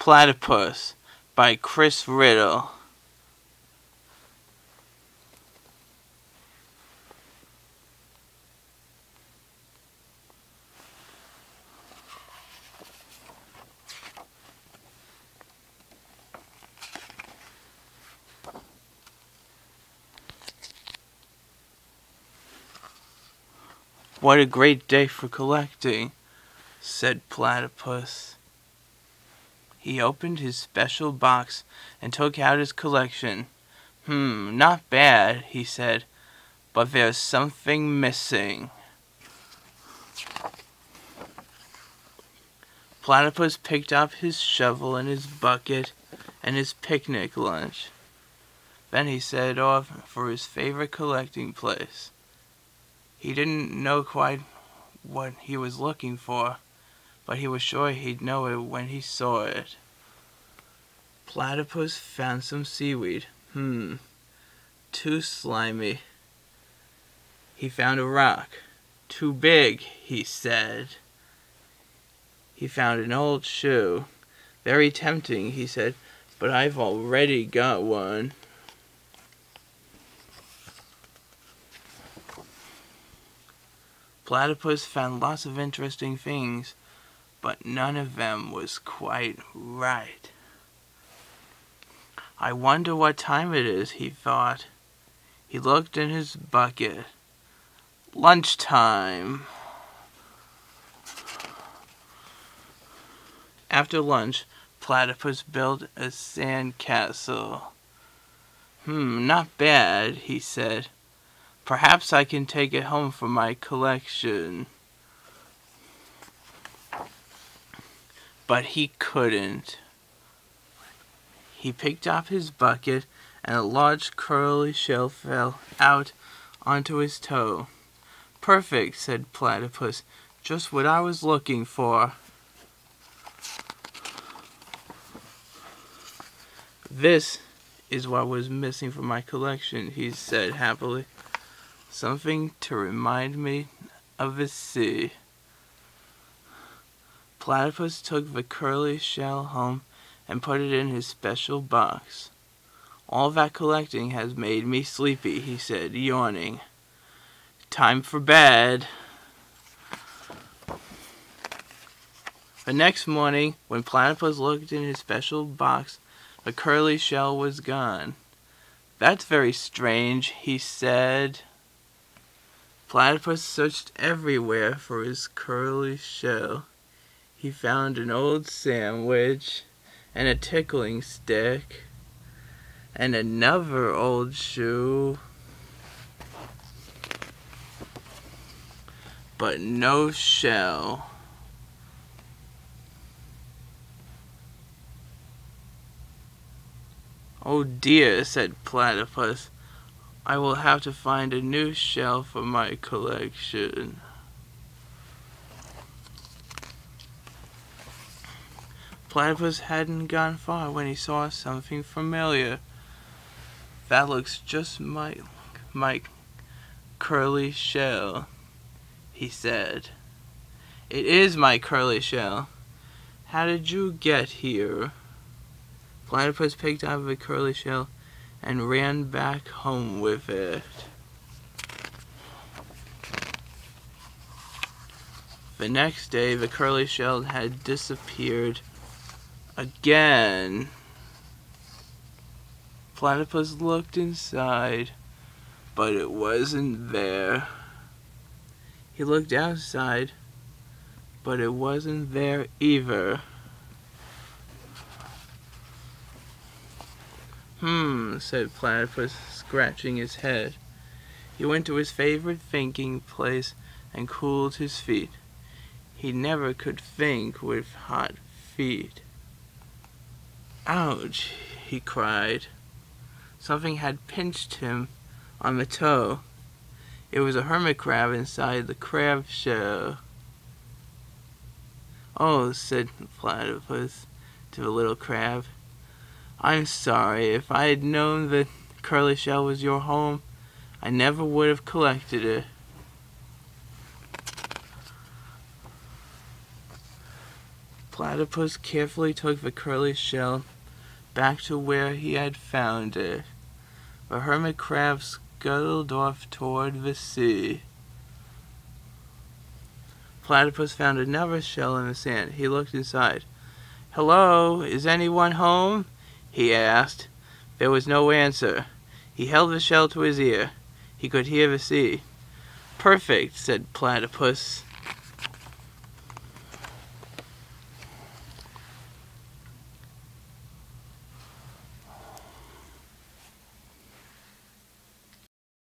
Platypus by Riddell. What a great day for collecting, said Platypus. He opened his special box and took out his collection. Not bad, he said, but there's something missing. Platypus picked up his shovel and his bucket and his picnic lunch. Then he set off for his favorite collecting place. He didn't know quite what he was looking for, but he was sure he'd know it when he saw it. Platypus found some seaweed. Too slimy. He found a rock. Too big, he said. He found an old shoe. Very tempting, he said, but I've already got one. Platypus found lots of interesting things, but none of them was quite right. I wonder what time it is, he thought. He looked in his bucket. Lunchtime. After lunch, Platypus built a sand castle. Not bad, he said. Perhaps I can take it home for my collection. But he couldn't. He picked up his bucket, and a large curly shell fell out onto his toe. Perfect, said Platypus. Just what I was looking for. This is what was missing from my collection, he said happily. Something to remind me of the sea. Platypus took the curly shell home and put it in his special box. All that collecting has made me sleepy, he said, yawning. Time for bed. The next morning, when Platypus looked in his special box, the curly shell was gone. That's very strange, he said. Platypus searched everywhere for his curly shell. He found an old sandwich, and a tickling stick, and another old shoe, but no shell. Oh dear, said Platypus. I will have to find a new shell for my collection. Platypus hadn't gone far when he saw something familiar. That looks just like my curly shell, he said. It is my curly shell. How did you get here? Platypus picked up the curly shell and ran back home with it. The next day, the curly shell had disappeared again. Platypus looked inside, but it wasn't there. He looked outside, but it wasn't there either. Said Platypus, scratching his head. He went to his favorite thinking place and cooled his feet. He never could think with hot feet. Ouch, he cried. Something had pinched him on the toe. It was a hermit crab inside the crab shell. Oh, said Platypus to the little crab. I'm sorry. If I had known that curly shell was your home, I never would have collected it. Platypus carefully took the curly shell back to where he had found it. The hermit crab scuttled off toward the sea. Platypus found another shell in the sand. He looked inside. "Hello, is anyone home?" he asked. There was no answer. He held the shell to his ear. He could hear the sea. "Perfect," said Platypus.